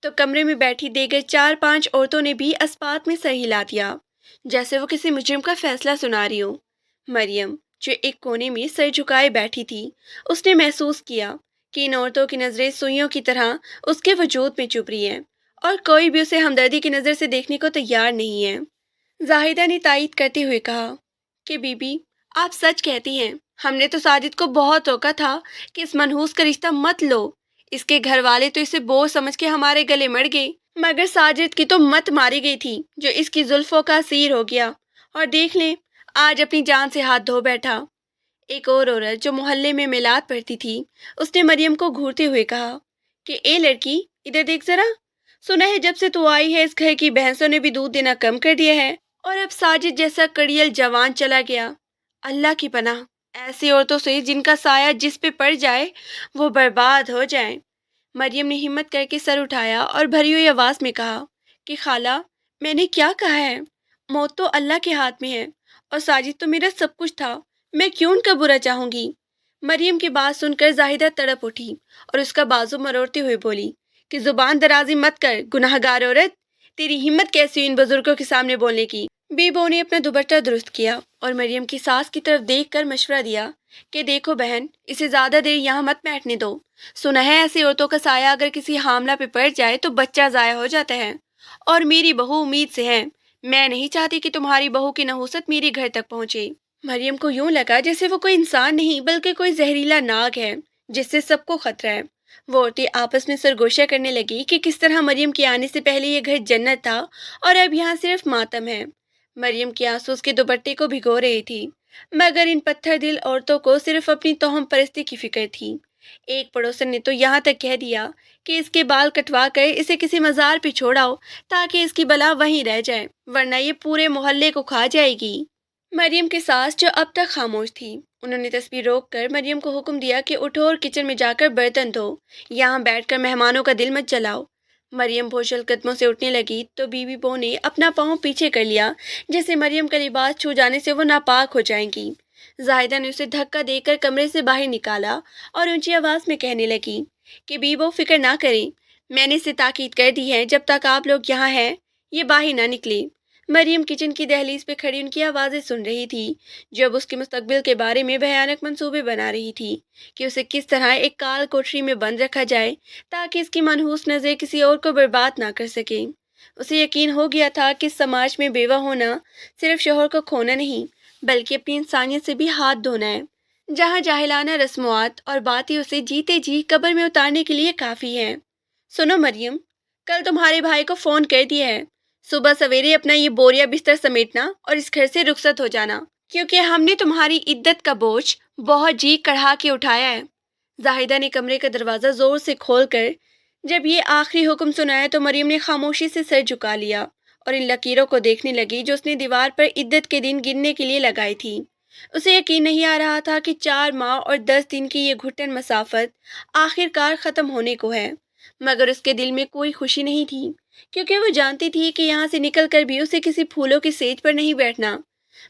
تو کمرے میں بیٹھی دیگر 4-5 عورتوں نے بھی اسپات میں سر ہلا دیا، جیسے وہ کسی مجرم کا فیصلہ سنا رہی ہو۔ مریم، جو ایک کونے میں سر جھکائے بیٹھی تھی، اس نے محسوس کیا کہ ان عورتوں کی نظریں سوئیوں کی طرح اس کے وجود میں چبھ رہی ہیں، اور کوئی بھی اسے ہمدردی کی نظر سے دیکھنے کو تیار نہیں ہے۔ زاہدہ نے تائید کرتے ہوئے کہا کہ بی بی، آپ سچ کہتی ہیں، ہم نے تو ساجد کو بہت روکا تھا کہ اس منحوس کا رشتہ مت لو، اس کے گھر والے تو اسے بوجھ سمجھ کے ہمارے گلے مڑ گئے، مگر ساجد کی تو مت ماری گئی تھی جو اس کی زلفوں کا اسیر ہو گیا، اور دیکھ لیں آج اپنی جان سے ہاتھ دھو بیٹھا۔ ایک اور عورت جو محلے میں میلاد پڑھتی تھی، اس نے مریم کو گھورتے ہوئے کہا کہ اے لڑکی، ادھر دیکھ ذرا، سنا ہے جب سے تو آئی ہے اس گھر کی بھینسوں نے بھی دودھ دینا کم کر دیا ہے، اور اب ساجد جیسا کڑیل جوان چلا گیا۔ اللہ کی پناہ ایسی عورتوں سے جن کا سایہ جس پہ پڑ جائے وہ برباد ہو جائیں۔ مریم نے ہمت کر کے سر اٹھایا اور بھری ہوئی آواز میں کہا کہ خالہ، میں نے کیا کہا ہے؟ موت تو اللہ کے ہاتھ میں ہے، اور ساجد تو میرا سب کچھ تھا، میں کیوں ان کا برا چاہوں گی؟ مریم کی بات سن کر زاہدہ تڑپ اٹھی اور اس کا بازو مروڑتے ہوئے بولی کہ زبان درازی مت کر گناہ گار عورت، تیری ہمت کیسی ہوئی ان بزرگوں کے سامنے بولنے کی؟ بی بو نے اپنا دوپٹہ درست کیا اور مریم کی ساس کی طرف دیکھ کر مشورہ دیا کہ دیکھو بہن، اسے زیادہ دیر یہاں مت بیٹھنے دو، سنا ہے ایسی عورتوں کا سایہ اگر کسی حاملہ پہ پڑ جائے تو بچہ ضائع ہو جاتا ہے، اور میری بہو امید سے ہے، میں نہیں چاہتی کہ تمہاری بہو کی نحوست میری گھر تک پہنچے۔ مریم کو یوں لگا جیسے وہ کوئی انسان نہیں بلکہ کوئی زہریلا ناگ ہے جس سے سب کو خطرہ ہے۔ وہ عورتیں آپس میں سرگوشیاں کرنے لگی کہ کس طرح مریم کے آنے سے پہلے یہ گھر جنت تھا اور اب یہاں صرف ماتم ہے۔ مریم کے آنسو اس کے دوپٹے کو بھگو رہی تھی، مگر ان پتھر دل عورتوں کو صرف اپنی توہم پرستی کی فکر تھی۔ ایک پڑوسن نے تو یہاں تک کہہ دیا کہ اس کے بال کٹوا کر اسے کسی مزار پہ چھوڑاؤ تاکہ اس کی بلا وہیں رہ جائے، ورنہ یہ پورے محلے کو کھا جائے گی۔ مریم کی ساس جو اب تک خاموش تھی، انہوں نے تسبیح روک کر مریم کو حکم دیا کہ اٹھو اور کچن میں جا کر برتن دھو، یہاں بیٹھ کر مہمانوں کا دل مت جلاؤ۔ مریم بوجھل قدموں سے اٹھنے لگی تو بی بی بو نے اپنا پاؤں پیچھے کر لیا جیسے مریم کا لباس چھو جانے سے وہ ناپاک ہو جائیں گی۔ زاہدہ نے اسے دھکا دے کر کمرے سے باہر نکالا اور اونچی آواز میں کہنے لگی کہ بی بو فکر نہ کریں، میں نے اسے تاکید کر دی ہے جب تک آپ لوگ یہاں ہیں یہ باہر نہ نکلے۔ مریم کچن کی دہلیز پہ کھڑی ان کی آوازیں سن رہی تھی جو اب اس کے مستقبل کے بارے میں بھیانک منصوبے بنا رہی تھی کہ اسے کس طرح ایک کال کوٹری میں بند رکھا جائے تاکہ اس کی منحوس نظر کسی اور کو برباد نہ کر سکے۔ اسے یقین ہو گیا تھا کہ سماج میں بیوہ ہونا صرف شوہر کو کھونا نہیں بلکہ اپنی انسانیت سے بھی ہاتھ دھونا ہے، جہاں جاہلانہ رسومات اور باتیں اسے جیتے جی قبر میں اتارنے کے لیے کافی ہیں۔ سنو مریم، کل تمہارے بھائی کو فون کر دیا ہے، صبح سویرے اپنا یہ بوریا بستر سمیٹنا اور اس گھر سے رخصت ہو جانا، کیونکہ ہم نے تمہاری عدت کا بوجھ بہت جی کڑھا کے اٹھایا ہے۔ زاہدہ نے کمرے کا دروازہ زور سے کھول کر جب یہ آخری حکم سنایا تو مریم نے خاموشی سے سر جھکا لیا اور ان لکیروں کو دیکھنے لگی جو اس نے دیوار پر عدت کے دن گننے کے لیے لگائی تھی۔ اسے یقین نہیں آ رہا تھا کہ 4 ماہ اور 10 دن کی یہ گھٹن مسافت آخر کار ختم ہونے کو ہے، مگر اس کے دل میں کوئی خوشی نہیں تھی کیونکہ وہ جانتی تھی کہ یہاں سے نکل کر بھی اسے کسی پھولوں کی سیج پر نہیں بیٹھنا۔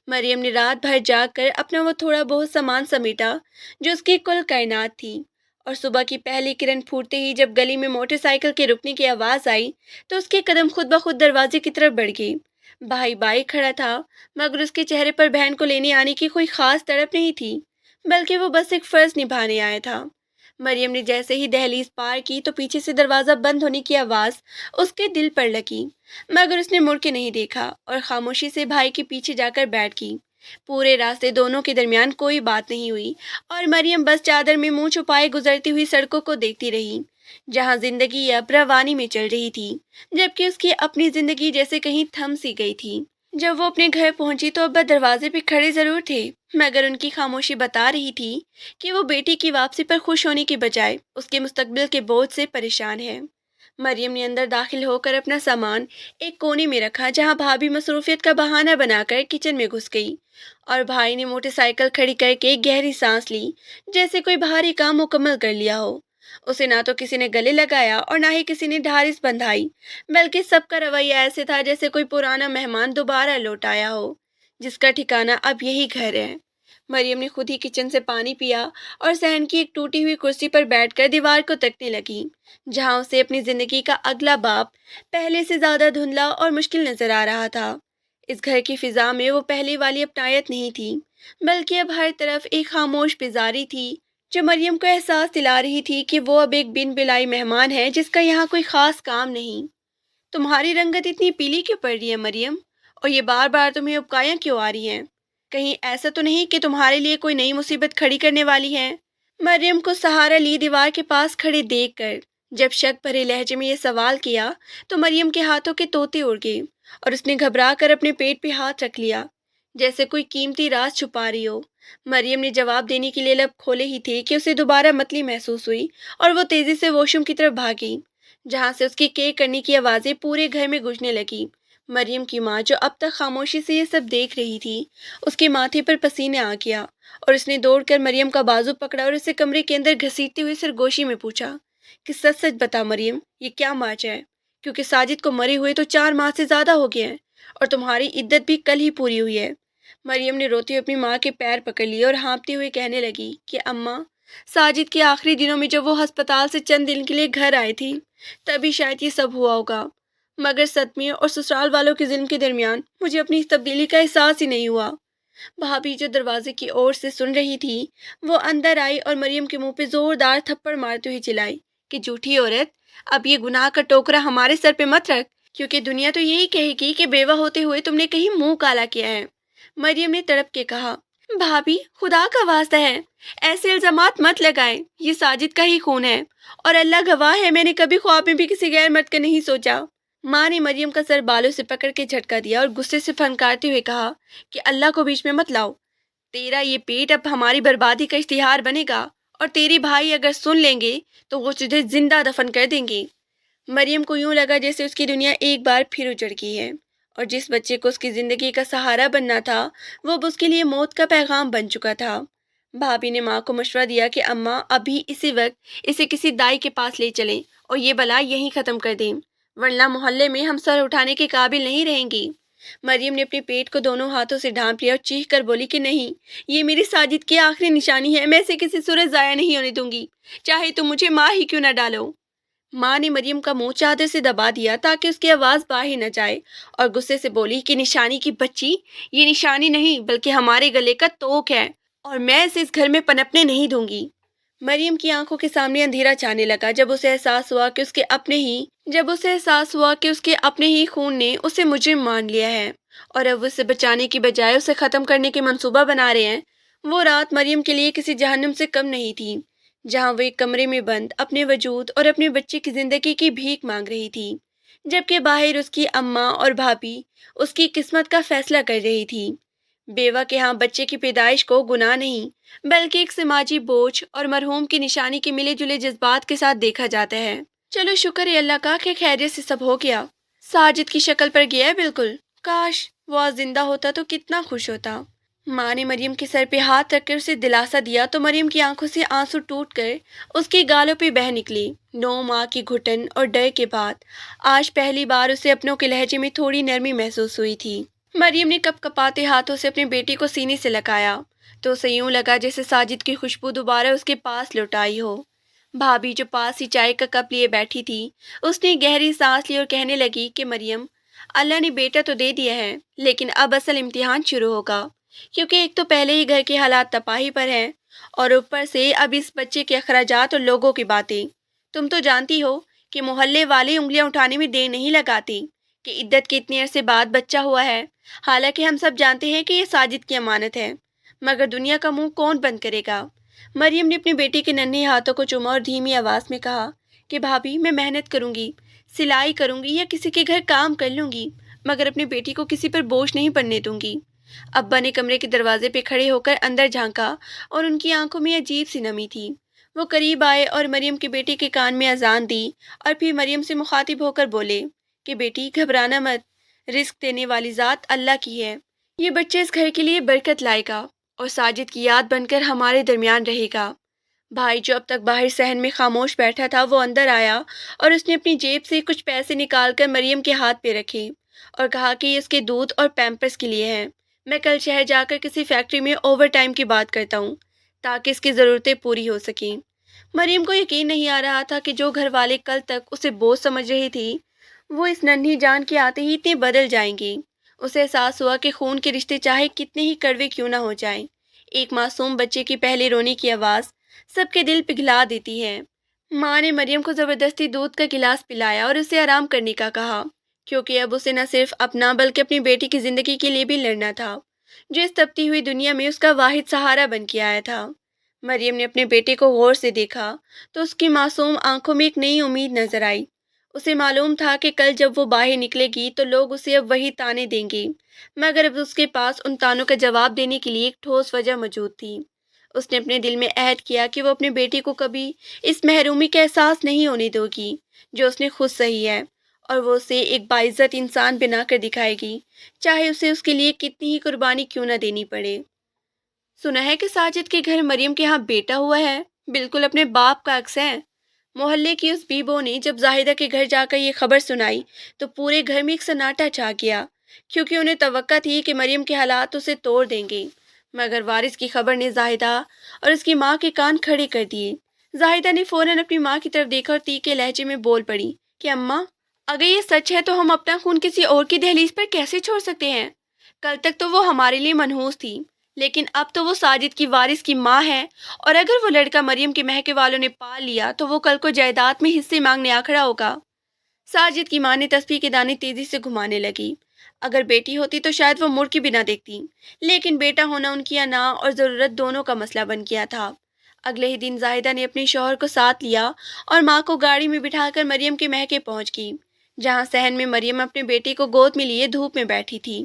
مریم نے رات بھر جاگ کر اپنا وہ تھوڑا بہت سامان سمیٹا جو اس کی کل کائنات تھی، اور صبح کی پہلی کرن پھوٹتے ہی جب گلی میں موٹر سائیکل کے رکنے کی آواز آئی تو اس کے قدم خود بخود دروازے کی طرف بڑھ گئی۔ بھائی بائک کھڑا تھا مگر اس کے چہرے پر بہن کو لینے آنے کی کوئی خاص تڑپ نہیں تھی بلکہ وہ بس ایک فرض نبھانے آیا تھا۔ مریم نے جیسے ہی دہلیز پار کی تو پیچھے سے دروازہ بند ہونے کی آواز اس کے دل پر لگی، مگر اس نے مڑ کے نہیں دیکھا اور خاموشی سے بھائی کے پیچھے جا کر بیٹھ گئی۔ پورے راستے دونوں کے درمیان کوئی بات نہیں ہوئی اور مریم بس چادر میں منہ چھپائے گزرتی ہوئی سڑکوں کو دیکھتی رہی جہاں زندگی اب روانی میں چل رہی تھی، جبکہ اس کی اپنی زندگی جیسے کہیں تھم سی گئی تھی۔ جب وہ اپنے گھر پہنچی تو ابا دروازے پہ کھڑے ضرور تھے مگر ان کی خاموشی بتا رہی تھی کہ وہ بیٹی کی واپسی پر خوش ہونے کے بجائے اس کے مستقبل کے بوجھ سے پریشان ہے۔ مریم نے اندر داخل ہو کر اپنا سامان ایک کونے میں رکھا جہاں بھابھی مصروفیت کا بہانہ بنا کر کچن میں گھس گئی اور بھائی نے موٹر سائیکل کھڑی کر کے گہری سانس لی جیسے کوئی بھاری کام مکمل کر لیا ہو۔ اسے نہ تو کسی نے گلے لگایا اور نہ ہی کسی نے ڈھارس بندھائی، بلکہ سب کا رویہ ایسے تھا جیسے کوئی پرانا مہمان دوبارہ لوٹ آیا ہو جس کا ٹھکانہ اب یہی گھر ہے۔ مریم نے خود ہی کچن سے پانی پیا اور صحن کی ایک ٹوٹی ہوئی کرسی پر بیٹھ کر دیوار کو تکنے لگی، جہاں اسے اپنی زندگی کا اگلا باب پہلے سے زیادہ دھندلا اور مشکل نظر آ رہا تھا۔ اس گھر کی فضا میں وہ پہلے والی اپنائیت نہیں تھی، بلکہ اب ہر طرف ایک خاموش بیزاری تھی جو مریم کو احساس دلا رہی تھی کہ وہ اب ایک بن بلائی مہمان ہے جس کا یہاں کوئی خاص کام نہیں۔ تمہاری رنگت اتنی پیلی کیوں پڑ رہی ہے مریم؟ اور یہ بار بار تمہیں ابکایاں کیوں آ رہی ہیں؟ کہیں ایسا تو نہیں کہ تمہارے لیے کوئی نئی مصیبت کھڑی کرنے والی ہے؟ مریم کو سہارا لی دیوار کے پاس کھڑے دیکھ کر جب شک بھرے لہجے میں یہ سوال کیا تو مریم کے ہاتھوں کے طوطے اڑ گئے اور اس نے گھبرا کر اپنے پیٹ پہ ہاتھ رکھ لیا جیسے کوئی قیمتی راز چھپا رہی ہو۔ مریم نے جواب دینے کے لیے لب کھولے ہی تھے کہ اسے دوبارہ متلی محسوس ہوئی اور وہ تیزی سے واش روم کی طرف بھاگی، جہاں سے اس کی کیک کرنے کی آوازیں پورے گھر میں گونجنے لگی۔ مریم کی ماں جو اب تک خاموشی سے یہ سب دیکھ رہی تھی، اس کے ماتھے پر پسینے آ گیا اور اس نے دوڑ کر مریم کا بازو پکڑا اور اسے کمرے کے اندر گھسیٹتے ہوئے سرگوشی میں پوچھا کہ سچ سچ بتا مریم، یہ کیا مارچ ہے؟ کیونکہ ساجد کو مرے ہوئے تو 4 ماہ سے زیادہ ہو گئے ہیں اور تمہاری عدت بھی کل ہی پوری ہوئی ہے۔ مریم نے روتے ہوئے اپنی ماں کے پیر پکڑ لیے اور ہانپتے ہوئے کہنے لگی کہ اماں، ساجد کے آخری دنوں میں جب وہ ہسپتال سے چند دن کے لیے گھر آئے تھی تبھی شاید یہ سب ہوا ہوگا، مگر صدمے اور سسرال والوں کے ظلم کے درمیان مجھے اپنی اس تبدیلی کا احساس ہی نہیں ہوا۔ بھابھی جو دروازے کی اور سے سن رہی تھی وہ اندر آئی اور مریم کے منہ پہ زوردار تھپڑ مارتے ہوئے چلائی کہ جھوٹی عورت، اب یہ گناہ کا ٹوکرا ہمارے سر پہ مت رکھ، کیونکہ دنیا تو یہی کہے گی کہ بیوہ ہوتے ہوئے تم نے کہیں منہ کالا کیا ہے۔ مریم نے تڑپ کے کہا، بھابھی خدا کا واسطہ ہے ایسے الزامات مت لگائیں، یہ ساجد کا ہی خون ہے اور اللہ گواہ ہے میں نے کبھی خواب میں بھی کسی غیر مرد کا نہیں سوچا۔ ماں نے مریم کا سر بالوں سے پکڑ کے جھٹکا دیا اور غصے سے پھنکارتے ہوئے کہا کہ اللہ کو بیچ میں مت لاؤ، تیرا یہ پیٹ اب ہماری بربادی کا اشتہار بنے گا اور تیری بھائی اگر سن لیں گے تو وہ تجھے زندہ دفن کر دیں گے۔ مریم کو یوں لگا جیسے اس کی دنیا ایک بار پھر اجڑ گئی ہے اور جس بچے کو اس کی زندگی کا سہارا بننا تھا وہ اب اس کے لیے موت کا پیغام بن چکا تھا۔ بھابھی نے ماں کو مشورہ دیا کہ اماں ابھی اسی وقت اسے کسی دائی کے پاس لے چلیں اور یہ بلا یہیں ختم کر دیں، ورنہ محلے میں ہم سر اٹھانے کے قابل نہیں رہیں گی۔ مریم نے اپنے پیٹ کو دونوں ہاتھوں سے ڈھانپ لیا اور چیخ کر بولی کہ نہیں، یہ میری ساجد کی آخری نشانی ہے، میں اسے کسی صورت ضائع نہیں ہونے دوں گی، چاہے تم مجھے ماں ہی کیوں نہ ڈالو۔ ماں نے مریم کا منہ چادر سے دبا دیا تاکہ اس کی آواز باہر نہ جائے اور غصے سے بولی کہ نشانی کی بچی، یہ نشانی نہیں بلکہ ہمارے گلے کا توق ہے اور میں اسے اس گھر میں پنپنے نہیں دوں گی۔ مریم کی آنکھوں کے سامنے اندھیرا چھانے لگا جب اسے احساس ہوا کہ اس کے اپنے ہی خون نے اسے مجرم مان لیا ہے اور اب اسے بچانے کی بجائے اسے ختم کرنے کے منصوبہ بنا رہے ہیں۔ وہ رات مریم کے لیے کسی جہنم سے کم نہیں تھی، جہاں وہ ایک کمرے میں بند اپنے وجود اور اپنے بچے کی زندگی کی بھیک مانگ رہی تھی، جبکہ باہر اس کی اماں اور بھابھی اس کی قسمت کا فیصلہ کر رہی تھی۔ بیوہ کے ہاں بچے کی پیدائش کو گناہ نہیں بلکہ ایک سماجی بوجھ اور مرحوم کی نشانی کے ملے جلے جذبات کے ساتھ دیکھا جاتا ہے۔ چلو شکر ہے اللہ کا کہ خیریت سے سب ہو گیا، ساجد کی شکل پر گیا ہے بالکل، کاش وہ آج زندہ ہوتا تو کتنا خوش ہوتا۔ ماں نے مریم کے سر پہ ہاتھ رکھ کر اسے دلاسا دیا تو مریم کی آنکھوں سے آنسو ٹوٹ کر اس کے گالوں پہ بہہ نکلی۔ 9 ماہ کی گھٹن اور ڈر کے بعد آج پہلی بار اسے اپنوں کے لہجے میں تھوڑی نرمی محسوس ہوئی تھی۔ مریم نے کپ کپاتے ہاتھوں سے اپنے بیٹے کو سینے سے لگایا تو اسے یوں لگا جیسے ساجد کی خوشبو دوبارہ اس کے پاس لوٹ آئی ہو۔ بھابھی جو پاس ہی چائے کا کپ لیے بیٹھی تھی اس نے گہری سانس لی اور کہنے لگی کہ مریم، اللہ نے بیٹا تو دے دیا ہے لیکن اب اصل امتحان شروع ہوگا، کیونکہ ایک تو پہلے ہی گھر کے حالات تباہی پر ہیں اور اوپر سے اب اس بچے کے اخراجات اور لوگوں کی باتیں۔ تم تو جانتی ہو کہ محلے والے انگلیاں اٹھانے میں دیر نہیں لگاتی کہ عدت کے اتنے عرصے بعد بچہ ہوا ہے، حالانکہ ہم سب جانتے ہیں کہ یہ ساجد کی امانت ہے، مگر دنیا کا منہ کون بند کرے گا؟ مریم نے اپنے بیٹی کے ننھے ہاتھوں کو چوما اور دھیمی آواز میں کہا کہ بھابھی میں محنت کروں گی، سلائی کروں گی یا کسی کے گھر کام کر لوں گی، مگر اپنی بیٹی کو کسی پر بوجھ نہیں پڑنے دوں گی۔ ابا نے کمرے کے دروازے پہ کھڑے ہو کر اندر جھانکا اور ان کی آنکھوں میں عجیب سی نمی تھی۔ وہ قریب آئے اور مریم کے بیٹے کے کان میں اذان دی اور پھر مریم سے مخاطب ہو کر بولے کہ بیٹی گھبرانا مت، رزق دینے والی ذات اللہ کی ہے، یہ بچہ اس گھر کے لیے برکت لائے گا اور ساجد کی یاد بن کر ہمارے درمیان رہے گا۔ بھائی جو اب تک باہر صحن میں خاموش بیٹھا تھا وہ اندر آیا اور اس نے اپنی جیب سے کچھ پیسے نکال کر مریم کے ہاتھ پہ رکھے اور کہا کہ یہ اس کے دودھ اور پیمپرس کے لیے ہیں، میں کل شہر جا کر کسی فیکٹری میں اوور ٹائم کی بات کرتا ہوں تاکہ اس کی ضرورتیں پوری ہو سکیں۔ مریم کو یقین نہیں آ رہا تھا کہ جو گھر والے کل تک اسے بوجھ سمجھ رہی تھی وہ اس ننھی جان کے آتے ہی اتنے بدل جائیں گی۔ اسے احساس ہوا کہ خون کے رشتے چاہے کتنے ہی کڑوے کیوں نہ ہو جائیں، ایک معصوم بچے کی پہلے رونے کی آواز سب کے دل پگھلا دیتی ہے۔ ماں نے مریم کو زبردستی دودھ کا گلاس پلایا اور اسے آرام کرنے کا کہا، کیونکہ اب اسے نہ صرف اپنا بلکہ اپنی بیٹی کی زندگی کے لیے بھی لڑنا تھا، جو اس تپتی ہوئی دنیا میں اس کا واحد سہارا بن کے آیا تھا۔ مریم نے اپنے بیٹے کو غور سے دیکھا تو اس کی معصوم آنکھوں میں ایک نئی امید نظر آئی۔ اسے معلوم تھا کہ کل جب وہ باہر نکلے گی تو لوگ اسے اب وہی طعنے دیں گے، مگر اب اس کے پاس ان طعنوں کا جواب دینے کے لیے ایک ٹھوس وجہ موجود تھی۔ اس نے اپنے دل میں عہد کیا کہ وہ اپنے بیٹی کو کبھی اس محرومی کا احساس نہیں ہونے دے گی جو اس نے خود سہی ہے، اور وہ اسے ایک باعزت انسان بنا کر دکھائے گی، چاہے اسے اس کے لیے کتنی ہی قربانی کیوں نہ دینی پڑے۔ سنا ہے کہ ساجد کے گھر مریم کے ہاں بیٹا ہوا ہے، بالکل اپنے باپ کا عکس ہے۔ محلے کی اس بیبو نے جب زاہدہ کے گھر جا کر یہ خبر سنائی تو پورے گھر میں ایک سناٹا چھا گیا، کیونکہ انہیں توقع تھی کہ مریم کے حالات اسے توڑ دیں گے، مگر وارث کی خبر نے زاہدہ اور اس کی ماں کے کان کھڑے کر دیے۔ زاہدہ نے فوراً اپنی ماں کی طرف دیکھا اور تیکھے لہجے میں بول پڑی کہ اماں، اگر یہ سچ ہے تو ہم اپنا خون کسی اور کی دہلیز پر کیسے چھوڑ سکتے ہیں؟ کل تک تو وہ ہمارے لیے منحوس تھی، لیکن اب تو وہ ساجد کی وارث کی ماں ہے، اور اگر وہ لڑکا مریم کے مہکے والوں نے پال لیا تو وہ کل کو جائیداد میں حصے مانگنے آ کھڑا ہوگا۔ ساجد کی ماں نے تسبیح کے دانے تیزی سے گھمانے لگی۔ اگر بیٹی ہوتی تو شاید وہ مڑ کے بھی نہ دیکھتی، لیکن بیٹا ہونا ان کی انا اور ضرورت دونوں کا مسئلہ بن گیا تھا۔ اگلے ہی دن زاہدہ نے اپنے شوہر کو ساتھ لیا اور ماں کو گاڑی میں بٹھا کر مریم کے مہکے پہنچ گئی، جہاں صحن میں مریم اپنے بیٹے کو گود میں لیے دھوپ میں بیٹھی تھی۔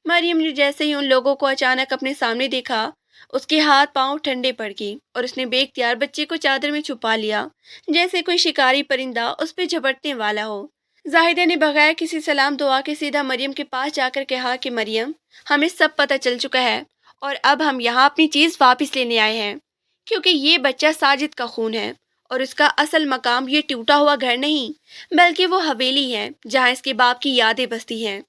مریم نے جیسے ہی ان لوگوں کو اچانک اپنے سامنے دیکھا، اس کے ہاتھ پاؤں ٹھنڈے پڑ گئے اور اس نے بے اختیار بچے کو چادر میں چھپا لیا، جیسے کوئی شکاری پرندہ اس پہ جھپٹنے والا ہو۔ زاہدہ نے بغیر کسی سلام دعا کے سیدھا مریم کے پاس جا کر کہا کہ مریم، ہمیں سب پتہ چل چکا ہے اور اب ہم یہاں اپنی چیز واپس لینے آئے ہیں، کیونکہ یہ بچہ ساجد کا خون ہے اور اس کا اصل مقام یہ ٹوٹا ہوا گھر نہیں بلکہ وہ حویلی ہے جہاں اس کے باپ کی یادیں بستی ہیں۔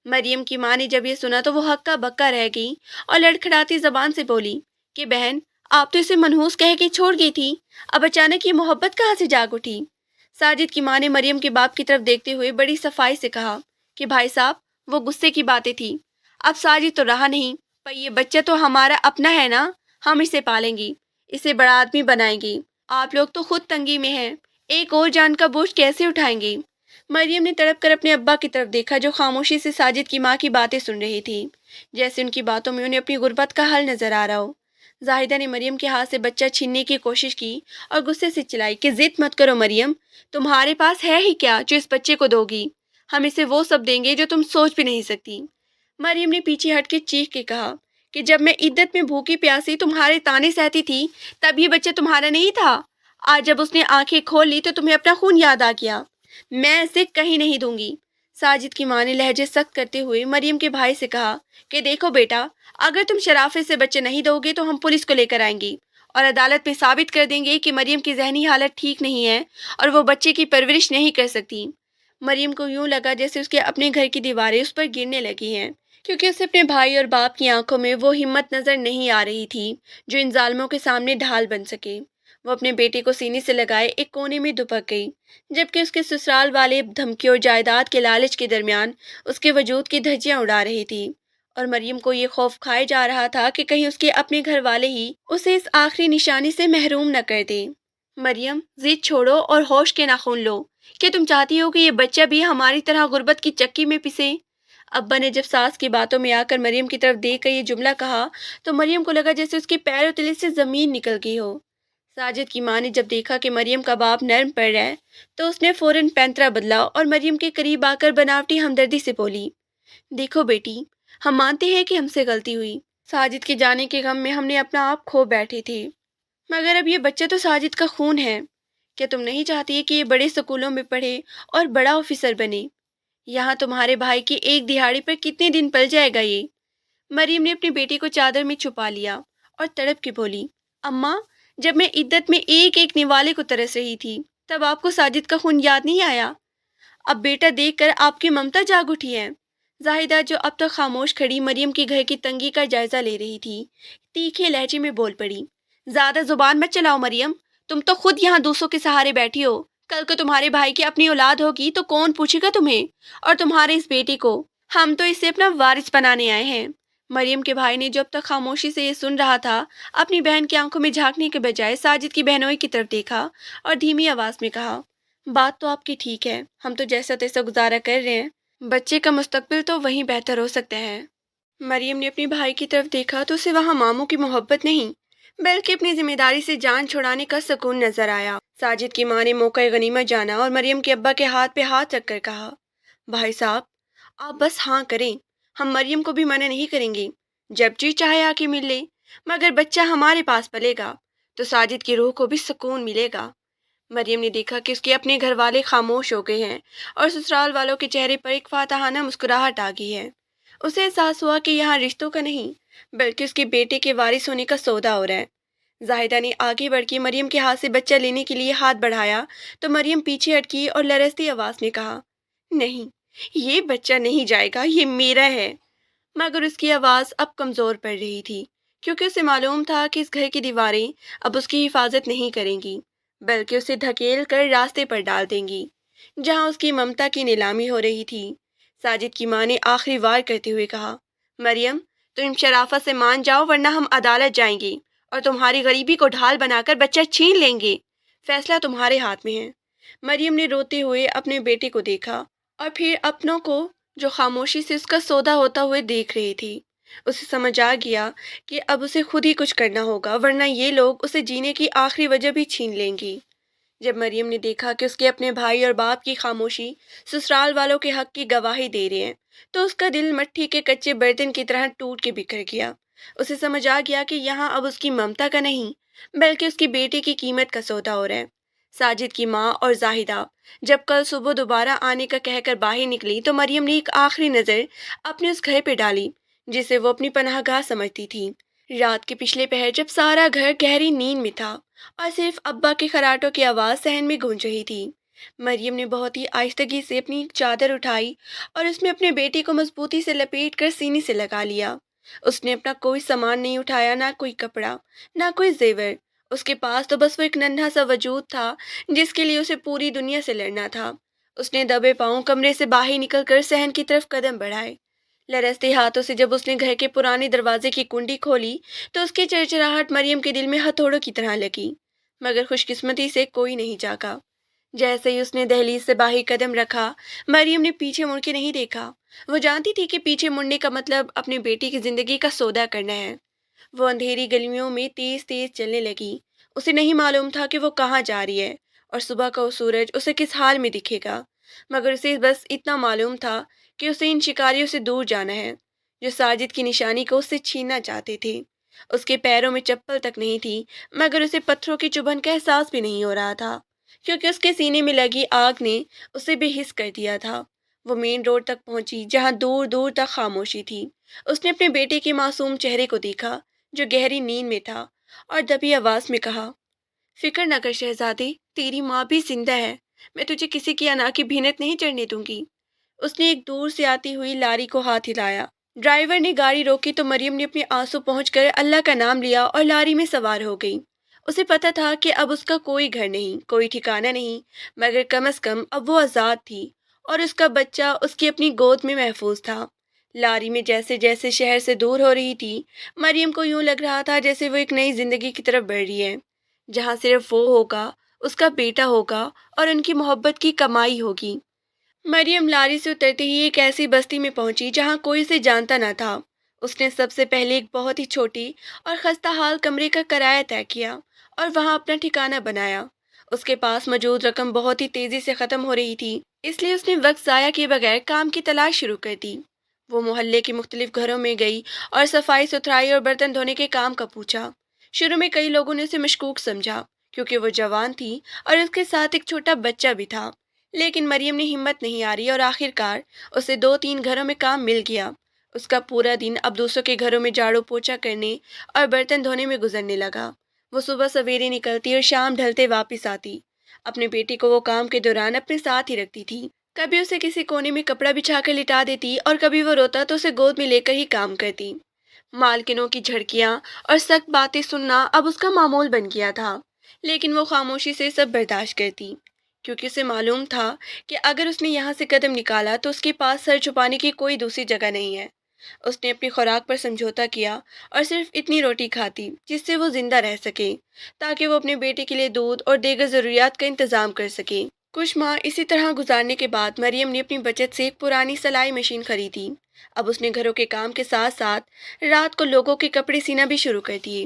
مریم کی ماں نے جب یہ سنا تو وہ ہکا بکا رہ گئی اور لڑکھڑاتی زبان سے بولی کہ بہن، آپ تو اسے منحوس کہہ کے چھوڑ گئی تھی، اب اچانک یہ محبت کہاں سے جاگ اٹھی؟ ساجد کی ماں نے مریم کے باپ کی طرف دیکھتے ہوئے بڑی صفائی سے کہا کہ بھائی صاحب، وہ غصے کی باتیں تھی، اب ساجد تو رہا نہیں، پر یہ بچہ تو ہمارا اپنا ہے نا، ہم اسے پالیں گی، اسے بڑا آدمی بنائیں گی، آپ لوگ تو خود تنگی میں ہیں، ایک اور جان کا بوجھ کیسے اٹھائیں گی؟ مریم نے تڑپ کر اپنے ابا کی طرف دیکھا جو خاموشی سے ساجد کی ماں کی باتیں سن رہی تھی، جیسے ان کی باتوں میں انہیں اپنی غربت کا حل نظر آ رہا ہو۔ زاہدہ نے مریم کے ہاتھ سے بچہ چھیننے کی کوشش کی اور غصے سے چلائی کہ ضد مت کرو مریم، تمہارے پاس ہے ہی کیا جو اس بچے کو دو گی؟ ہم اسے وہ سب دیں گے جو تم سوچ بھی نہیں سکتی۔ مریم نے پیچھے ہٹ کے چیخ کے کہا کہ جب میں عدت میں بھوکی پیاسی تمہارے تانے سہتی تھی تب یہ بچہ تمہارا نہیں تھا، آج جب اس نے آنکھیں کھول لی تو تمہیں اپنا خون یاد آ گیا، میں اسے کہیں نہیں دوں گی۔ ساجد کی ماں نے لہجے سخت کرتے ہوئے مریم کے بھائی سے کہا کہ دیکھو بیٹا، اگر تم شرافت سے بچے نہیں دو گے تو ہم پولیس کو لے کر آئیں گے اور عدالت میں ثابت کر دیں گے کہ مریم کی ذہنی حالت ٹھیک نہیں ہے اور وہ بچے کی پرورش نہیں کر سکتی۔ مریم کو یوں لگا جیسے اس کے اپنے گھر کی دیواریں اس پر گرنے لگی ہیں، کیونکہ اسے اپنے بھائی اور باپ کی آنکھوں میں وہ ہمت نظر نہیں آ رہی تھی جو ان ظالموں کے سامنے ڈھال بن سکے۔ وہ اپنے بیٹے کو سینے سے لگائے ایک کونے میں دبک گئی، جبکہ اس کے سسرال والے دھمکی اور جائیداد کے لالچ کے درمیان اس کے وجود کی دھجیاں اڑا رہی تھی، اور مریم کو یہ خوف کھائے جا رہا تھا کہ کہیں اس کے اپنے گھر والے ہی اسے اس آخری نشانی سے محروم نہ کر دیں۔ مریم، ضد چھوڑو اور ہوش کے ناخن لو، کیا تم چاہتی ہو کہ یہ بچہ بھی ہماری طرح غربت کی چکی میں پسے؟ ابا نے جب ساس کی باتوں میں آ کر مریم کی طرف دیکھ کر یہ جملہ کہا تو مریم کو لگا جیسے اس کے پیروں تلے سے زمین نکل گئی ہو۔ ساجد کی ماں نے جب دیکھا کہ مریم کا باپ نرم پڑ رہا ہے تو اس نے فوراً پینترا بدلا اور مریم کے قریب آ کر بناوٹی ہمدردی سے بولی، دیکھو بیٹی، ہم مانتے ہیں کہ ہم سے غلطی ہوئی، ساجد کے جانے کے غم میں ہم نے اپنا آپ کھو بیٹھے تھے، مگر اب یہ بچہ تو ساجد کا خون ہے، کیا تم نہیں چاہتی کہ یہ بڑے سکولوں میں پڑھے اور بڑا آفیسر بنے؟ یہاں تمہارے بھائی کی ایک دہاڑی پر کتنے دن پل جائے گا یہ؟ مریم نے اپنی بیٹی کو چادر میں چھپا لیا اور تڑپ کے بولی، اماں، جب میں عدت میں ایک ایک نوالے کو ترس رہی تھی تب آپ کو ساجد کا خون یاد نہیں آیا؟ اب بیٹا دیکھ کر آپ کی ممتا جاگ اٹھی ہے۔ زاہدہ جو اب تک خاموش کھڑی مریم کے گھر کی تنگی کا جائزہ لے رہی تھی، تیکھے لہجے میں بول پڑی، زیادہ زبان مت چلاؤ مریم، تم تو خود یہاں دوسروں کے سہارے بیٹھی ہو، کل کو تمہارے بھائی کی اپنی اولاد ہوگی تو کون پوچھے گا تمہیں اور تمہارے اس بیٹے کو؟ ہم تو اسے اپنا وارث بنانے آئے ہیں۔ مریم کے بھائی نے جو اب تک خاموشی سے یہ سن رہا تھا، اپنی بہن کی آنکھوں میں جھانکنے کے بجائے ساجد کی بہنوئی کی طرف دیکھا اور دھیمی آواز میں کہا، بات تو آپ کی ٹھیک ہے، ہم تو جیسا تیسا گزارا کر رہے ہیں، بچے کا مستقبل تو وہیں بہتر ہو سکتا ہے۔ مریم نے اپنی بھائی کی طرف دیکھا تو اسے وہاں ماموں کی محبت نہیں بلکہ اپنی ذمہ داری سے جان چھڑانے کا سکون نظر آیا۔ ساجد کی ماں نے موقع غنیمت جانا اور مریم کے ابا کے ہاتھ پہ ہاتھ رکھ کر کہا، بھائی صاحب آپ بس ہاں کریں، ہم مریم کو بھی منع نہیں کریں گے، جب جی چاہے آ کے مل لے، مگر بچہ ہمارے پاس پلے گا تو ساجد کی روح کو بھی سکون ملے گا۔ مریم نے دیکھا کہ اس کے اپنے گھر والے خاموش ہو گئے ہیں اور سسرال والوں کے چہرے پر ایک فاتحانہ مسکراہٹ آ گئی ہے۔ اسے احساس ہوا کہ یہاں رشتوں کا نہیں بلکہ اس کے بیٹے کے وارث ہونے کا سودا ہو رہا ہے۔ زاہدہ نے آگے بڑھ کے مریم کے ہاتھ سے بچہ لینے کے لیے ہاتھ بڑھایا تو مریم پیچھے ہٹکی اور لرزتی آواز میں کہا، نہیں، یہ بچہ نہیں جائے گا، یہ میرا ہے۔ مگر اس کی آواز اب کمزور پڑ رہی تھی کیونکہ اسے معلوم تھا کہ اس گھر کی دیواریں اب اس کی حفاظت نہیں کریں گی بلکہ اسے دھکیل کر راستے پر ڈال دیں گی جہاں اس کی ممتا کی نیلامی ہو رہی تھی۔ ساجد کی ماں نے آخری وار کرتے ہوئے کہا، مریم تم شرافت سے مان جاؤ ورنہ ہم عدالت جائیں گے اور تمہاری غریبی کو ڈھال بنا کر بچہ چھین لیں گے، فیصلہ تمہارے ہاتھ میں ہے۔ مریم نے روتے ہوئے اپنے بیٹے کو دیکھا اور پھر اپنوں کو جو خاموشی سے اس کا سودا ہوتا ہوئے دیکھ رہی تھی۔ اسے سمجھ آ گیا کہ اب اسے خود ہی کچھ کرنا ہوگا ورنہ یہ لوگ اسے جینے کی آخری وجہ بھی چھین لیں گی۔ جب مریم نے دیکھا کہ اس کے اپنے بھائی اور باپ کی خاموشی سسرال والوں کے حق کی گواہی دے رہے ہیں تو اس کا دل مٹی کے کچے برتن کی طرح ٹوٹ کے بکھر گیا۔ اسے سمجھ آ گیا کہ یہاں اب اس کی ممتا کا نہیں بلکہ اس کے بیٹے کی قیمت کا سودا ہو رہا ہے۔ ساجد کی ماں اور زاہدہ جب کل صبح دوبارہ آنے کا کہہ کر باہر نکلی تو مریم نے ایک آخری نظر اپنے اس گھر پہ ڈالی جسے وہ اپنی پناہ گاہ سمجھتی تھی۔ رات کے پچھلے پہر جب سارا گھر گہری نیند میں تھا اور صرف ابا کے خراٹوں کی آواز صحن میں گونج رہی تھی، مریم نے بہت ہی آہستگی سے اپنی چادر اٹھائی اور اس میں اپنے بیٹے کو مضبوطی سے لپیٹ کر سینے سے لگا لیا۔ اس نے اپنا کوئی سامان نہیں اٹھایا، نہ کوئی کپڑا، نہ کوئی زیور۔ اس کے پاس تو بس وہ ایک ننھا سا وجود تھا جس کے لیے اسے پوری دنیا سے لڑنا تھا۔ اس نے دبے پاؤں کمرے سے باہر نکل کر صحن کی طرف قدم بڑھائے۔ لرزتے ہاتھوں سے جب اس نے گھر کے پرانے دروازے کی کنڈی کھولی تو اس کی چرچراہٹ مریم کے دل میں ہتھوڑوں کی طرح لگی، مگر خوش قسمتی سے کوئی نہیں جاگا۔ جیسے ہی اس نے دہلیز سے باہر قدم رکھا، مریم نے پیچھے مڑ کے نہیں دیکھا۔ وہ جانتی تھی کہ پیچھے مڑنے کا مطلب اپنے بیٹی کی زندگی کا سودا کرنا ہے۔ وہ اندھیری گلیوں میں تیز تیز چلنے لگی۔ اسے نہیں معلوم تھا کہ وہ کہاں جا رہی ہے اور صبح کا وہ سورج اسے کس حال میں دکھے گا، مگر اسے بس اتنا معلوم تھا کہ اسے ان شکاریوں سے دور جانا ہے جو ساجد کی نشانی کو اس سے چھیننا چاہتے تھے۔ اس کے پیروں میں چپل تک نہیں تھی مگر اسے پتھروں کی چبھن کا احساس بھی نہیں ہو رہا تھا کیونکہ اس کے سینے میں لگی آگ نے اسے بے حس کر دیا تھا۔ وہ مین روڈ تک پہنچی جہاں دور دور تک خاموشی تھی۔ اس نے اپنے بیٹے کے معصوم چہرے کو دیکھا جو گہری نیند میں تھا اور دبی آواز میں کہا، فکر نہ کر شہزادی، تیری ماں بھی زندہ ہے، میں تجھے کسی کی انا کی بھینت نہیں چڑھنے دوں گی۔ اس نے ایک دور سے آتی ہوئی لاری کو ہاتھ ہلایا۔ ڈرائیور نے گاڑی روکی تو مریم نے اپنے آنسو پہنچ کر اللہ کا نام لیا اور لاری میں سوار ہو گئی۔ اسے پتا تھا کہ اب اس کا کوئی گھر نہیں، کوئی ٹھکانہ نہیں، مگر کم از کم اب وہ آزاد تھی اور اس کا بچہ اس کی اپنی گود میں محفوظ تھا۔ لاری میں جیسے جیسے شہر سے دور ہو رہی تھی، مریم کو یوں لگ رہا تھا جیسے وہ ایک نئی زندگی کی طرف بڑھ رہی ہے جہاں صرف وہ ہوگا، اس کا بیٹا ہوگا اور ان کی محبت کی کمائی ہوگی۔ مریم لاری سے اترتے ہی ایک ایسی بستی میں پہنچی جہاں کوئی اسے جانتا نہ تھا۔ اس نے سب سے پہلے ایک بہت ہی چھوٹی اور خستہ حال کمرے کا کرایہ طے کیا اور وہاں اپنا ٹھکانہ بنایا۔ اس کے پاس موجود رقم بہت ہی تیزی سے ختم ہو رہی تھی، اس لیے اس نے وقت ضائع کیے بغیر کام کی تلاش شروع کر دی۔ وہ محلے کے مختلف گھروں میں گئی اور صفائی ستھرائی اور برتن دھونے کے کام کا پوچھا۔ شروع میں کئی لوگوں نے اسے مشکوک سمجھا کیونکہ وہ جوان تھی اور اس کے ساتھ ایک چھوٹا بچہ بھی تھا، لیکن مریم نے ہمت نہیں ہاری اور آخر کار اسے 2-3 گھروں میں کام مل گیا۔ اس کا پورا دن اب دوسروں کے گھروں میں جھاڑو پوچھا کرنے اور برتن دھونے میں گزرنے لگا۔ وہ صبح سویرے نکلتی اور شام ڈھلتے واپس آتی۔ اپنے بیٹے کو وہ کام کے دوران اپنے ساتھ ہی رکھتی تھی۔ کبھی اسے کسی کونے میں کپڑا بچھا کر لٹا دیتی اور کبھی وہ روتا تو اسے گود میں لے کر ہی کام کرتی۔ مالکنوں کی جھڑکیاں اور سخت باتیں سننا اب اس کا معمول بن گیا تھا، لیکن وہ خاموشی سے سب برداشت کرتی، کیونکہ اسے معلوم تھا کہ اگر اس نے یہاں سے قدم نکالا تو اس کے پاس سر چھپانے کی کوئی دوسری جگہ نہیں ہے۔ اس نے اپنی خوراک پر سمجھوتا کیا اور صرف اتنی روٹی کھاتی جس سے وہ زندہ رہ سکے، تاکہ وہ اپنے بیٹے کے لیے دودھ اور دیگر ضروریات کا انتظام کر سکے۔ کچھ ماہ اسی طرح گزارنے کے بعد مریم نے اپنی بچت سے ایک پرانی سلائی مشین خریدی۔ اب اس نے گھروں کے کام کے ساتھ ساتھ رات کو لوگوں کے کپڑے سینا بھی شروع کر دیے۔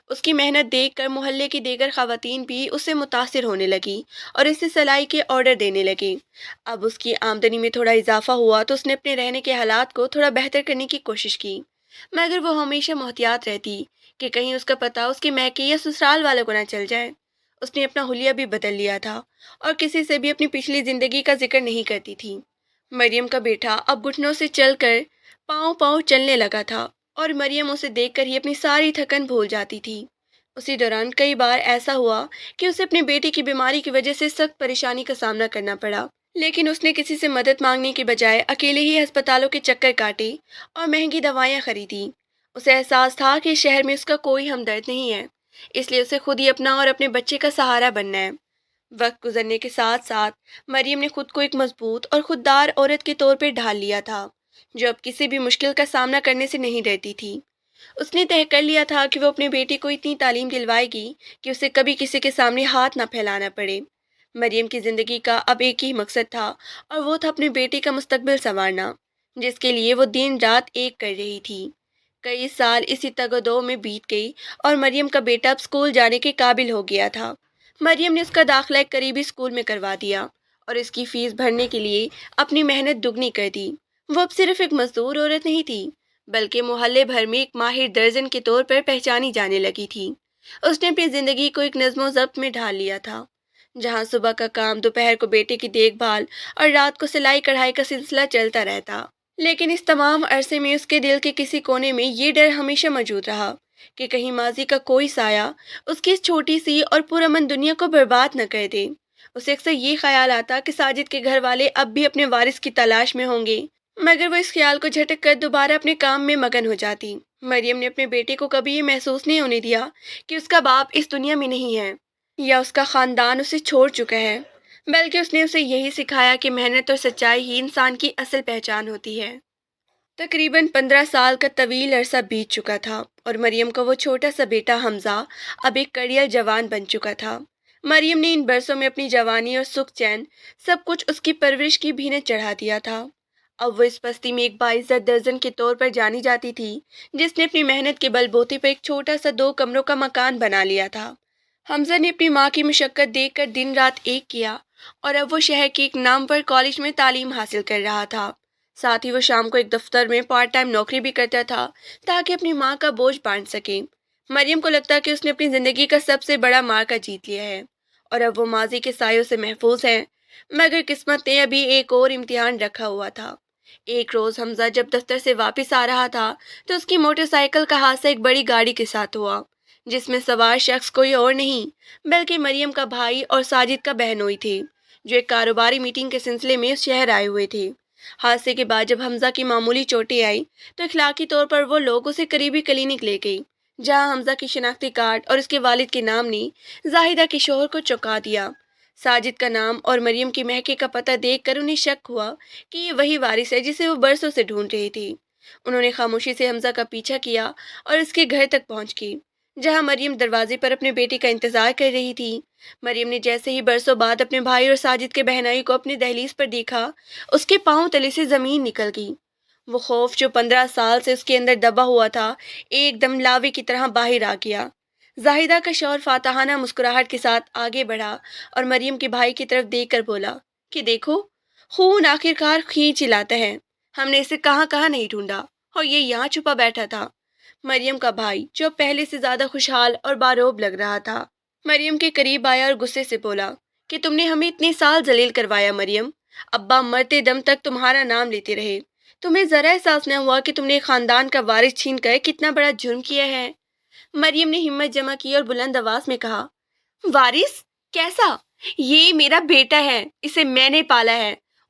اس کی محنت دیکھ کر محلے کی دیگر خواتین بھی اس سے متاثر ہونے لگی اور اسے سلائی کے آرڈر دینے لگے۔ اب اس کی آمدنی میں تھوڑا اضافہ ہوا تو اس نے اپنے رہنے کے حالات کو تھوڑا بہتر کرنے کی کوشش کی، مگر وہ ہمیشہ محتاط رہتی کہ کہیں اس کا پتہ اس کے میکے یا سسرال والوں کو نہ چل جائے۔ اس نے اپنا حلیہ بھی بدل لیا تھا اور کسی سے بھی اپنی پچھلی زندگی کا ذکر نہیں کرتی تھی۔ مریم کا بیٹا اب گھٹنوں سے چل کر پاؤں پاؤں چلنے لگا تھا اور مریم اسے دیکھ کر ہی اپنی ساری تھکن بھول جاتی تھی۔ اسی دوران کئی بار ایسا ہوا کہ اسے اپنے بیٹے کی بیماری کی وجہ سے سخت پریشانی کا سامنا کرنا پڑا، لیکن اس نے کسی سے مدد مانگنے کے بجائے اکیلے ہی ہسپتالوں کے چکر کاٹے اور مہنگی دوائیاں خریدی۔ اسے احساس تھا کہ شہر میں اس کا کوئی ہمدرد نہیں ہے، اس لیے اسے خود ہی اپنا اور اپنے بچے کا سہارا بننا ہے۔ وقت گزرنے کے ساتھ ساتھ مریم نے خود کو ایک مضبوط اور خوددار عورت کے طور پر ڈھال لیا تھا، جو اب کسی بھی مشکل کا سامنا کرنے سے نہیں ڈرتی تھی۔ اس نے طے کر لیا تھا کہ وہ اپنے بیٹے کو اتنی تعلیم دلوائے گی کہ اسے کبھی کسی کے سامنے ہاتھ نہ پھیلانا پڑے۔ مریم کی زندگی کا اب ایک ہی مقصد تھا اور وہ تھا اپنے بیٹے کا مستقبل سنوارنا، جس کے لیے وہ دن رات ایک کر رہی تھی۔ کئی سال اسی تگ و دو میں بیت گئی اور مریم کا بیٹا اب اسکول جانے کے قابل ہو گیا تھا۔ مریم نے اس کا داخلہ ایک قریبی اسکول میں کروا دیا اور اس کی فیس بھرنے کے لیے اپنی محنت دگنی کر دی۔ وہ اب صرف ایک مزدور عورت نہیں تھی، بلکہ محلے بھر میں ایک ماہر درزن کے طور پر پہچانی جانے لگی تھی۔ اس نے اپنی زندگی کو ایک نظم و ضبط میں ڈھال لیا تھا، جہاں صبح کا کام، دوپہر کو بیٹے کی دیکھ بھال اور رات کو سلائی کڑھائی کا سلسلہ چلتا رہتا۔ لیکن اس تمام عرصے میں اس کے دل کے کسی کونے میں یہ ڈر ہمیشہ موجود رہا کہ کہیں ماضی کا کوئی سایہ اس کی اس چھوٹی سی اور پرامن دنیا کو برباد نہ کر دے۔ اسے اکثر یہ خیال آتا کہ ساجد کے گھر والے اب بھی اپنے وارث کی تلاش میں ہوں گے، مگر وہ اس خیال کو جھٹک کر دوبارہ اپنے کام میں مگن ہو جاتی۔ مریم نے اپنے بیٹے کو کبھی یہ محسوس نہیں ہونے دیا کہ اس کا باپ اس دنیا میں نہیں ہے یا اس کا خاندان اسے چھوڑ چکا ہے، بلکہ اس نے اسے یہی سکھایا کہ محنت اور سچائی ہی انسان کی اصل پہچان ہوتی ہے۔ تقریباً 15 سال کا طویل عرصہ بیت چکا تھا اور مریم کا وہ چھوٹا سا بیٹا حمزہ اب ایک کڑیل جوان بن چکا تھا۔ مریم نے ان برسوں میں اپنی جوانی اور سکھ چین سب کچھ اس کی پرورش کی بھینت چڑھا دیا تھا۔ اب وہ اس بستی میں ایک باعزت درزن کے طور پر جانی جاتی تھی، جس نے اپنی محنت کے بل بوتے پر ایک چھوٹا سا 2 کمروں کا مکان بنا لیا تھا۔ حمزہ نے اپنی ماں کی مشقت دیکھ کر دن رات ایک کیا اور اب وہ شہر کے ایک نامور کالج میں تعلیم حاصل کر رہا تھا۔ ساتھ ہی وہ شام کو ایک دفتر میں پارٹ ٹائم نوکری بھی کرتا تھا تاکہ اپنی ماں کا بوجھ بانٹ سکے۔ مریم کو لگتا کہ اس نے اپنی زندگی کا سب سے بڑا معرکہ جیت لیا ہے اور اب وہ ماضی کے سایوں سے محفوظ ہے، مگر قسمت نے ابھی ایک اور امتحان رکھا ہوا تھا۔ ایک روز حمزہ جب دفتر سے واپس آ رہا تھا تو اس کی موٹر سائیکل کا حادثہ ایک بڑی گاڑی کے ساتھ ہوا، جس میں سوار شخص کوئی اور نہیں بلکہ مریم کا بھائی اور ساجد کا بہنوئی تھے، جو ایک کاروباری میٹنگ کے سلسلے میں اس شہر آئے ہوئے تھے۔ حادثے کے بعد جب حمزہ کی معمولی چوٹیں آئی تو اخلاقی طور پر وہ لوگ اسے قریبی کلینک لے گئی، جہاں حمزہ کی شناختی کارڈ اور اس کے والد کے نام نے زاہدہ کے شوہر کو چونکا دیا۔ ساجد کا نام اور مریم کی مہکے کا پتہ دیکھ کر انہیں شک ہوا کہ یہ وہی وارث ہے جسے وہ برسوں سے ڈھونڈ رہی تھی۔ انہوں نے خاموشی سے حمزہ کا پیچھا کیا اور اس کے گھر تک پہنچ گئی، جہاں مریم دروازے پر اپنے بیٹے کا انتظار کر رہی تھی۔ مریم نے جیسے ہی برسوں بعد اپنے بھائی اور ساجد کے بہنوئی کو اپنی دہلیز پر دیکھا، اس کے پاؤں تلے سے زمین نکل گئی۔ وہ خوف جو 15 سال سے اس کے اندر دبا ہوا تھا ایک دم لاوے کی طرح باہر آ گیا۔ زاہدہ کا شوہر فاتحانہ مسکراہٹ کے ساتھ آگے بڑھا اور مریم کے بھائی کی طرف دیکھ کر بولا کہ دیکھو، خون آخرکار کھینچ لاتا ہے، ہم نے اسے کہاں کہاں نہیں ڈھونڈا اور یہ یہاں چھپا بیٹھا تھا۔ مریم کا بھائی جو اب پہلے سے زیادہ خوشحال اور باروب لگ رہا تھا، مریم کے قریب آیا اور غصے سے بولا کہ تم نے ہمیں اتنے سال ذلیل کروایا مریم، ابا مرتے دم تک تمہارا نام لیتے رہے، تمہیں ذرا احساس نہ ہوا کہ تم نے خاندان کا وارث چھین کر کتنا بڑا جرم کیا ہے؟ مریم نے ہمت جمع کی اور بلند آواز میں کہا، وارث کیسا؟ یہ میرا بیٹا ہے، اسے میں نے پالا ہے،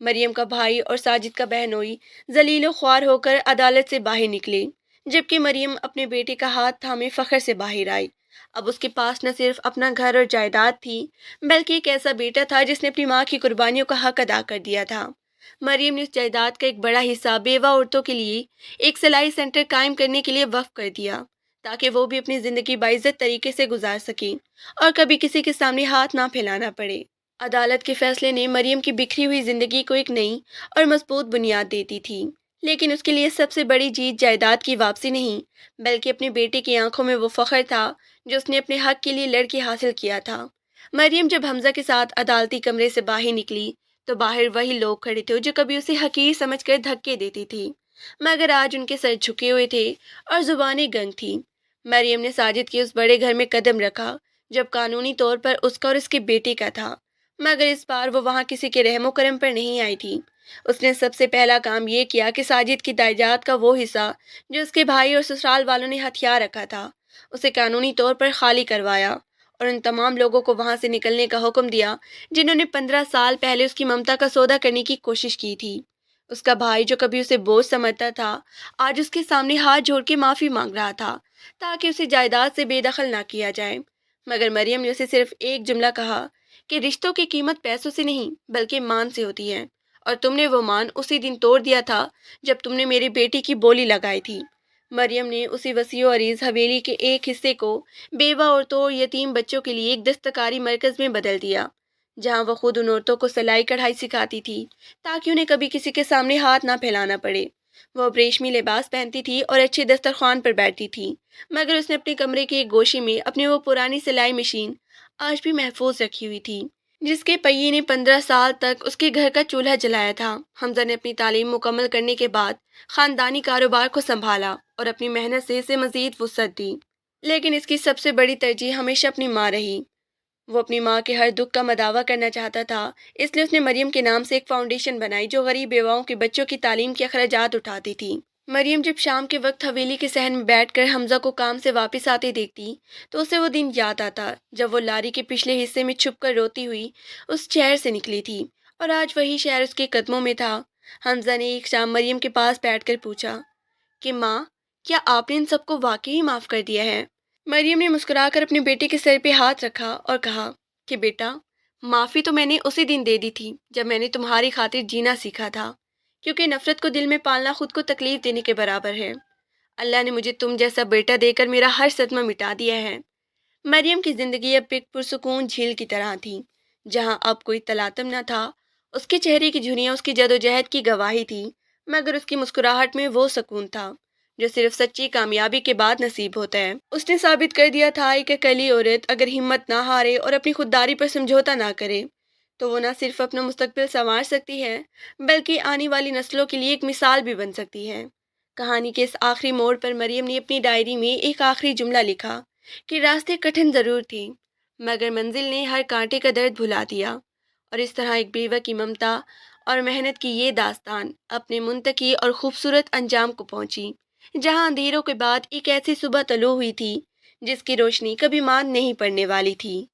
مریم کا بھائی اور ساجد کا بہنوئی ذلیل و خوار ہو کر عدالت سے باہر نکلے، جبکہ مریم اپنے بیٹے کا ہاتھ تھامے فخر سے باہر آئی۔ اب اس کے پاس نہ صرف اپنا گھر اور جائیداد تھی، بلکہ ایک ایسا بیٹا تھا جس نے اپنی ماں کی قربانیوں کا حق ادا کر دیا تھا۔ مریم نے اس جائیداد کا ایک بڑا حصہ بیوہ عورتوں کے لیے ایک سلائی سینٹر قائم کرنے کے لیے وقف کر دیا، تاکہ وہ بھی اپنی زندگی باعزت طریقے سے گزار سکیں اور کبھی کسی کے سامنے ہاتھ نہ پھیلانا پڑے۔ عدالت کے فیصلے نے مریم کی بکھری ہوئی زندگی کو ایک نئی اور مضبوط بنیاد دیتی تھی، لیکن اس کے لیے سب سے بڑی جیت جائیداد کی واپسی نہیں، بلکہ اپنے بیٹے کی آنکھوں میں وہ فخر تھا جو اس نے اپنے حق کے لیے لڑ کے حاصل کیا تھا۔ مریم جب حمزہ کے ساتھ عدالتی کمرے سے باہر نکلی تو باہر وہی لوگ کھڑے تھے جو کبھی اسے حقیر سمجھ کر دھکے دیتی تھی، مگر آج ان کے سر جھکے ہوئے تھے اور زبانیں گنگ تھیں۔ مریم نے ساجد کے اس بڑے گھر میں قدم رکھا جب قانونی طور پر اس کا اور اس کے بیٹے کا تھا، مگر اس بار وہ وہاں کسی کے رحم و کرم پر نہیں آئی تھی۔ اس نے سب سے پہلا کام یہ کیا کہ ساجد کی جائیداد کا وہ حصہ جو اس کے بھائی اور سسرال والوں نے ہتھیار رکھا تھا، اسے قانونی طور پر خالی کروایا اور ان تمام لوگوں کو وہاں سے نکلنے کا حکم دیا جنہوں نے 15 سال پہلے اس کی ممتا کا سودا کرنے کی کوشش کی تھی۔ اس کا بھائی جو کبھی اسے بوجھ سمجھتا تھا، آج اس کے سامنے ہاتھ جوڑ کے معافی مانگ رہا تھا تاکہ اسے جائیداد سے بے دخل نہ کیا جائے، مگر مریم نے اسے صرف ایک جملہ کہا کہ رشتوں کی قیمت پیسوں سے نہیں بلکہ مان سے ہوتی ہے، اور تم نے وہ مان اسی دن توڑ دیا تھا جب تم نے میری بیٹی کی بولی لگائی تھی۔ مریم نے اسی وسیع و عریض حویلی کے ایک حصے کو بیوہ عورتوں اور یتیم بچوں کے لیے ایک دستکاری مرکز میں بدل دیا، جہاں وہ خود ان عورتوں کو سلائی کڑھائی سکھاتی تھی تاکہ انہیں کبھی کسی کے سامنے ہاتھ نہ پھیلانا پڑے۔ وہ اب ریشمی لباس پہنتی تھی اور اچھے دسترخوان پر بیٹھتی تھی، مگر اس نے اپنے کمرے کے ایک گوشے میں اپنی وہ پرانی سلائی مشین آج بھی محفوظ رکھی ہوئی تھی جس کے پہیے نے 15 سال تک اس کے گھر کا چولہا جلایا تھا۔ حمزہ نے اپنی تعلیم مکمل کرنے کے بعد خاندانی کاروبار کو سنبھالا اور اپنی محنت سے اسے مزید وسعت دی، لیکن اس کی سب سے بڑی ترجیح ہمیشہ اپنی ماں رہی۔ وہ اپنی ماں کے ہر دکھ کا مداوع کرنا چاہتا تھا، اس لیے اس نے مریم کے نام سے ایک فاؤنڈیشن بنائی جو غریب بیواؤں کے بچوں کی تعلیم کے اخراجات اٹھاتی تھی۔ مریم جب شام کے وقت حویلی کے صحن میں بیٹھ کر حمزہ کو کام سے واپس آتے دیکھتی تو اسے وہ دن یاد آتا جب وہ لاری کے پچھلے حصے میں چھپ کر روتی ہوئی اس شہر سے نکلی تھی، اور آج وہی شہر اس کے قدموں میں تھا۔ حمزہ نے ایک شام مریم کے پاس بیٹھ کر پوچھا کہ ماں، کیا آپ نے ان سب کو واقعی معاف کر دیا ہے؟ مریم نے مسکرا کر اپنے بیٹے کے سر پہ ہاتھ رکھا اور کہا کہ بیٹا، معافی تو میں نے اسی دن دے دی تھی جب میں نے تمہاری خاطر جینا سیکھا تھا، کیونکہ نفرت کو دل میں پالنا خود کو تکلیف دینے کے برابر ہے۔ اللہ نے مجھے تم جیسا بیٹا دے کر میرا ہر صدمہ مٹا دیا ہے۔ مریم کی زندگی اب ایک پرسکون جھیل کی طرح تھی جہاں اب کوئی تلاطم نہ تھا۔ اس کے چہرے کی جھریاں اس کی جدوجہد کی گواہی تھی، مگر اس کی مسکراہٹ میں وہ سکون تھا جو صرف سچی کامیابی کے بعد نصیب ہوتا ہے۔ اس نے ثابت کر دیا تھا کہ اکیلی عورت اگر ہمت نہ ہارے اور اپنی خودداری پر سمجھوتا نہ کرے تو وہ نہ صرف اپنا مستقبل سنوار سکتی ہے بلکہ آنے والی نسلوں کے لیے ایک مثال بھی بن سکتی ہے۔ کہانی کے اس آخری موڑ پر مریم نے اپنی ڈائری میں ایک آخری جملہ لکھا کہ راستے کٹھن ضرور تھے مگر منزل نے ہر کانٹے کا درد بھلا دیا، اور اس طرح ایک بیوہ کی ممتا اور محنت کی یہ داستان اپنے منطقی اور خوبصورت انجام کو پہنچی، جہاں اندھیروں کے بعد ایک ایسی صبح طلوع ہوئی تھی جس کی روشنی کبھی ماند نہیں پڑنے والی تھی۔